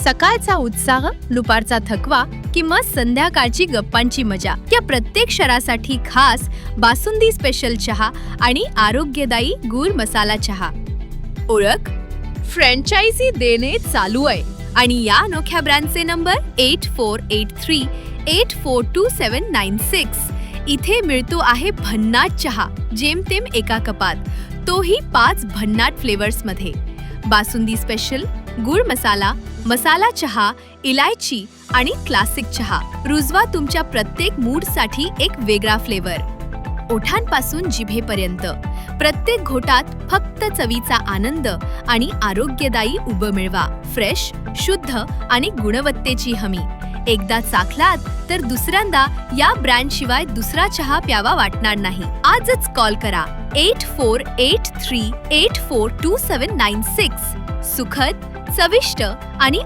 सकाळचा उत्साह, दुपारचा थकवा किंवा संध्याकाळची गप्पांची मजा, या प्रत्येक क्षणासाठी खास बासुंदी स्पेशल चहा आणि आरोग्यदायी गूळ मसाला चहा. ओळख, फ्रँचायझी देणे चालू आहे आणि या अनोख्या ब्रँडचे नंबर 8483842796. इथे मिळतो आहे भन्नाट चहा, जेमतेम एका कपात, तोही 5 भन्नाट फ्लेवर्समध्ये. बासुंदी स्पेशल, गूळ मसाला, मसाला चहा, इलायची आणि क्लासिक चहा. रुजवा तुमच्या प्रत्येक मूडसाठी एक वेगळा फ्लेवर. ओठांपासून जिभेपर्यंत प्रत्येक घोटात फक्त चवीचा आनंद आणि आरोग्यदायी उब मिळवा. फ्रेश, शुद्ध आणि गुणवत्तेची हमी. एकदा चाखलात तर दुसऱ्यांदा या ब्रँडशिवाय दुसरा चहा प्यावा वाटणार नाही. आजच कॉल करा 8483842796. सुखद, चविष्ट आणि